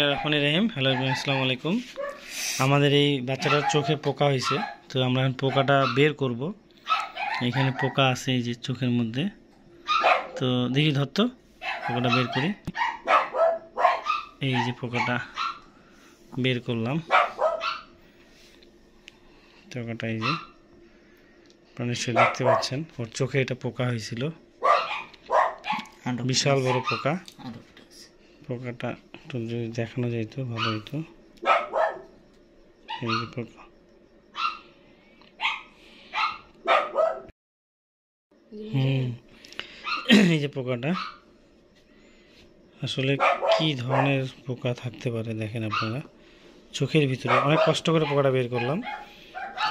রহিম hello আসসালামু আলাইকুম। আমাদের এই বাচ্চাটার চোখে পোকা হয়েছে, তো আমরা এখন পোকাটা বের করব। এখানে পোকা আছে এই যে চোখের মধ্যে, তো দেখি ধরতো পোকাটা বের করি। এই যে পোকাটা বের করলাম, পোকাটা এই যে নিশ্চয়ই দেখতে পাচ্ছেন, ওর চোখে এটা পোকা হয়েছিল, বিশাল বড় পোকা। পোকাটা একটু যদি দেখানো যেত ভালো হতো। এই যে পোকা, এই যে পোকাটা আসলে কি ধরনের পোকা থাকতে পারে দেখেন আপনারা। চোখের ভিতরে অনেক কষ্ট করে পোকাটা বের করলাম।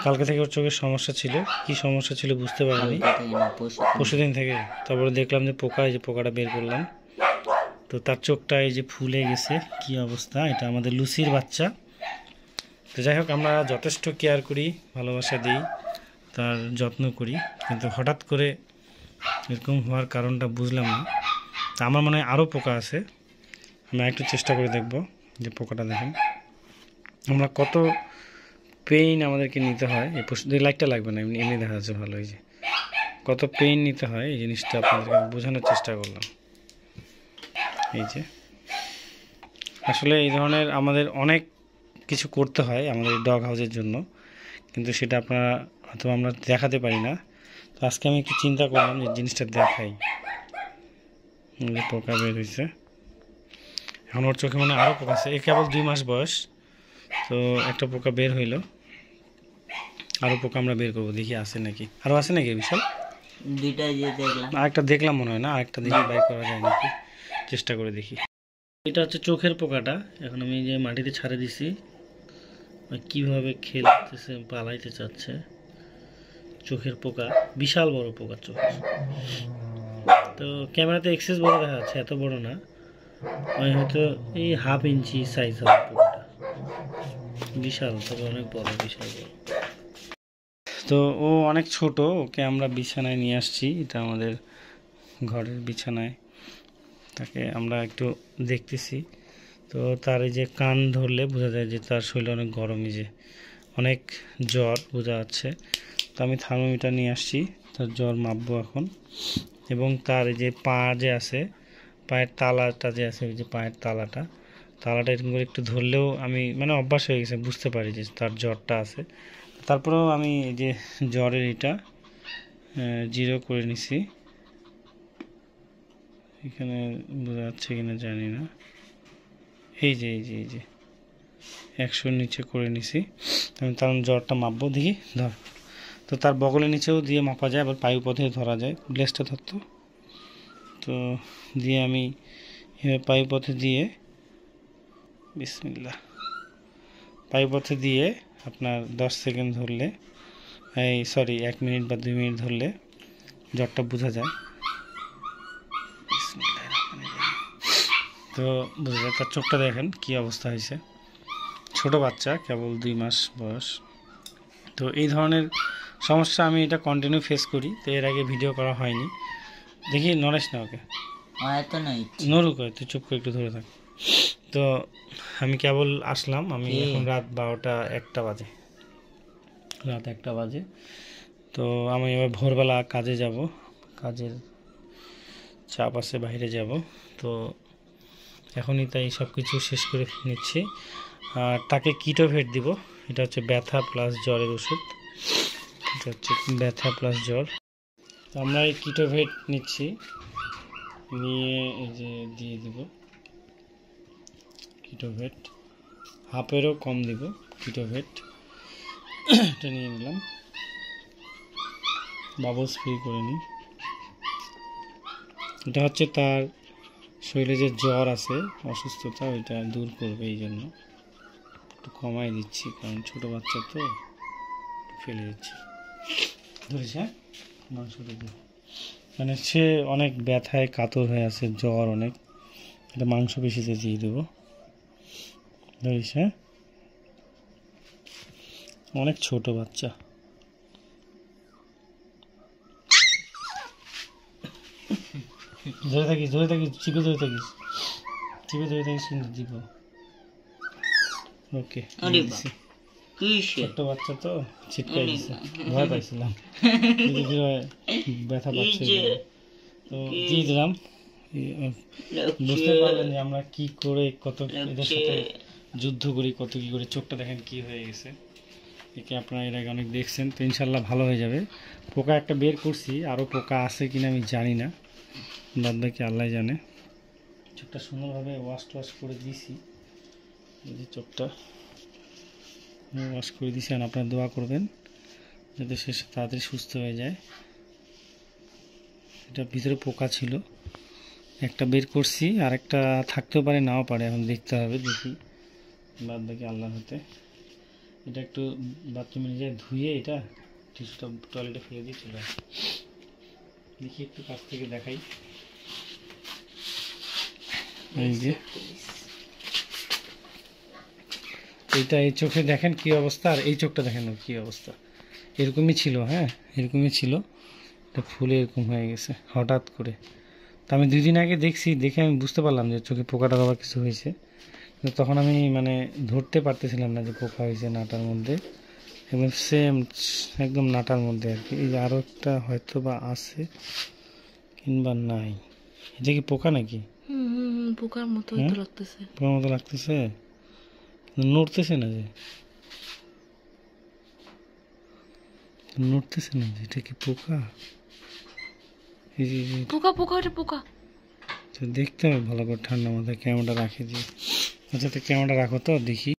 কালকে থেকে ওর চোখের সমস্যা ছিল, কি সমস্যা ছিল বুঝতে পারিনি, পরশুদিন থেকে। তারপরে দেখলাম যে পোকা, এই যে পোকাটা বের করলাম, তো তার চোখটা এই যে ফুলে গেছে, কি অবস্থা। এটা আমাদের লুসির বাচ্চা। তো যাই হোক, আমরা যথেষ্ট কেয়ার করি, ভালোবাসা দিই, তার যত্ন করি, কিন্তু হঠাৎ করে এরকম হওয়ার কারণটা বুঝলাম না। তা আমার মনে হয় আরও পোকা আছে, আমি একটু চেষ্টা করে দেখব। যে পোকাটা দেখেন, আমরা কত পেইন আমাদেরকে নিতে হয়। এই লাইটটা লাগবে না, এমনি এমনি দেখা যাচ্ছে ভালো। এই যে কত পেইন নিতে হয়, এই জিনিসটা আপনাদেরকে বোঝানোর চেষ্টা করলাম। এই যে আসলে এই ধরনের আমাদের অনেক কিছু করতে হয় আমাদের ডগ হাউসের জন্য, কিন্তু সেটা আপনারা হয়তো আমরা দেখাতে পারি না। তো আজকে আমি একটু চিন্তা করলাম যে জিনিসটা দেখাই। পোকা বের হয়েছে, এখন ওর চোখে মানে আরও পোকা আছে। এ কেবল 2 মাস বয়স, তো একটা পোকা বের হইল, আরও পোকা আমরা বের করবো, দেখি আছে নাকি। আরও আছে নাকি বিশাল? আরেকটা দেখলাম মনে হয়, না আরেকটা দেখি বাইর করা যায় নাকি, চেষ্টা করে দেখি। এটা হচ্ছে চোখের পোকাটা। এখন আমি যে মাটিতে ছাড়ে দিছি, কিভাবে খেলতেছে, পালাইতে চাচ্ছে। চোখের পোকা, বিশাল বড় পোকা চোখ। তো ক্যামেরাতে এক্সেস বড় দেখা যাচ্ছে, এত বড় না, হয়তো এই 1/2 ইঞ্চি সাইজ হবে পোকাটা। বিশাল, তবে অনেক বড়, বিশাল বড়। তো ও অনেক ছোট, ওকে আমরা বিছানায় নিয়ে আসছি। এটা আমাদের ঘরের বিছানায়, তাকে আমরা একটু দেখতেছি। তো তার এই যে কান ধরলে বোঝা যায় যে তার শরীরে অনেক গরম, এই যে অনেক জ্বর বোঝা যাচ্ছে। তো আমি থার্মোমিটার নিয়ে আসছি, তার জ্বর মাপবো এখন। এবং তার এই যে পা যে আছে, পায়ের তালাটা যে আছে, ওই যে পায়ের তালাটা এরকম করে একটু ধরলেও আমি মানে অভ্যাস হয়ে গেছে, বুঝতে পারি যে তার জ্বরটা আছে। তারপরেও আমি এই যে জ্বরের এটা 0 করে নিছি। এখানে বোঝা যাচ্ছে কিনা জানি না, এই যে 100-র নিচে করে নিছি। আমি তার জ্বরটা মাপবো, দেখি ধর। তো তার বগলের নিচেও দিয়ে মাপা যায়, আবার পায়ুপথে ধরা যায়। গ্লেসটা ধরতো, তো দিয়ে আমি পায়ুপথে দিয়ে, বিসমিল্লাহ, পায়ুপথে দিয়ে আপনার 10 সেকেন্ড ধরলে, এই 1 মিনিট বা 2 মিনিট ধরলে জ্বরটা বোঝা যায়। তো বোঝা যায়, তার চোখটা দেখেন কি অবস্থা হয়েছে। ছোট বাচ্চা, কেবল 2 মাস বয়স। তো এই ধরনের সমস্যা আমি এটা কন্টিনিউ ফেস করি, তো এর আগে ভিডিও করা হয়নি। দেখি, নড়েস না, ওকে নড়ুক, তুই চুপ করে একটু ধরে থাক। তো আমি কেবল আসলাম, আমি এখন রাত 12টা 1টা বাজে, রাত 1টা বাজে। তো আমি এবার ভোরবেলা কাজে যাব, কাজের চাপ আছে, বাইরে যাব। তো এখনই তাই সব কিছু শেষ করে নিচ্ছি। আর তাকে কিটোভেট দিব, এটা হচ্ছে ব্যথা প্লাস জ্বরের ওষুধ। এটা হচ্ছে ব্যথা প্লাস জ্বর। তো আমরা এই কিটোভেট নিচ্ছি, নিয়ে এই যে দিয়ে দিব কিটোভেট, 1/2-এরও কম দিব কিটোভেট। এটা নিয়ে নিলাম, বাবলস ফ্রি করে নিই। এটা হচ্ছে তার শরীরে যে জ্বর আছে, অসুস্থতা, ওইটা দূর করবে, এই জন্য একটু কমাই দিচ্ছি, কারণ ছোটো বাচ্চা তো ফেলে দিচ্ছি। ধরেছে, হ্যাঁ, মাংসটা দিয়ে, মানে সে অনেক ব্যথায় কাতর হয়ে আছে, জ্বর অনেক, এটা মাংস বেশিতে দিয়ে দেবো। ধরিস, হ্যাঁ, অনেক ছোট বাচ্চা। ধরে থাকিস, চিপে ধরে থাকিস কিন্তু দিব। ওকে আরে বাবা কিসে ছোট্ট বাচ্চা তো ছিটকাই দিছে, ভয় পাইছিলাম ধীরে ধীরে ব্যথা পাচ্ছে তো দিয়ে দিলাম। বুঝতে পারলেন যে আমরা কি করে কত এদের সাথে যুদ্ধ করি, কত কি করে। চোখটা দেখেন কি হয়ে গেছে, একে আপনারা এর আগে অনেক দেখছেন। তো ইনশাল্লাহ ভালো হয়ে যাবে। পোকা একটা বের করছি, আরও পোকা আছে কিনা আমি জানি না, বাদ বাকি আল্লাহ জানে। চোখটা সুন্দরভাবে ওয়াশ টোয়াশ করে দিয়েছি, এই যে চোখটা ওয়াশ করে দিয়েছি। আর আপনারা দোয়া করবেন যাতে সে তাড়াতাড়ি সুস্থ হয়ে যায়। এটা ভিতরে পোকা ছিল, একটা বের করছি, আর একটা থাকতেও পারে নাও পারে, এখন দেখতে হবে, দেখি বাদ বাকি আল্লাহর হাতে। এটা একটু বাথরুমে নিয়ে যায় ধুয়ে, এটা টিস্যুটা টয়লেটে ফেলে দিয়ে চলে আসে। দেখি একটু কাছ থেকে দেখাই, এই যে এইটা, এই চোখে দেখেন কি অবস্থা, আর এই চোখটা দেখেন কি অবস্থা। এরকমই ছিল, হ্যাঁ এরকমই ছিল, এটা ফুলে এরকম হয়ে গেছে হঠাৎ করে। তো আমি 2 দিন আগে দেখছি, দেখে আমি বুঝতে পারলাম যে চোখে পোকাটা আবার কিছু হয়েছে, কিন্তু তখন আমি মানে ধরতে পারতেছিলাম না যে পোকা হয়েছে নাটার মধ্যে, একদম সেম একদম নাটার মধ্যে আর কি। এই যে আরও একটা হয়তো বা আছে কিংবা নাই, এটা কি পোকা নাকি? পোকার মতো লাগতেছে, পোকার মতো লাগতেছে, নড়তেছে না যে, নড়তেছে না যে, এটা কি পোকা? এই যে পোকা পোকা ওটা পোকা। তো দেখতে হবে ভালো করে, ঠান্ডা মাথায় ক্যামেরাটা রাখে দিয়ে। আচ্ছা তো ক্যামেরাটা রাখো তো দেখি।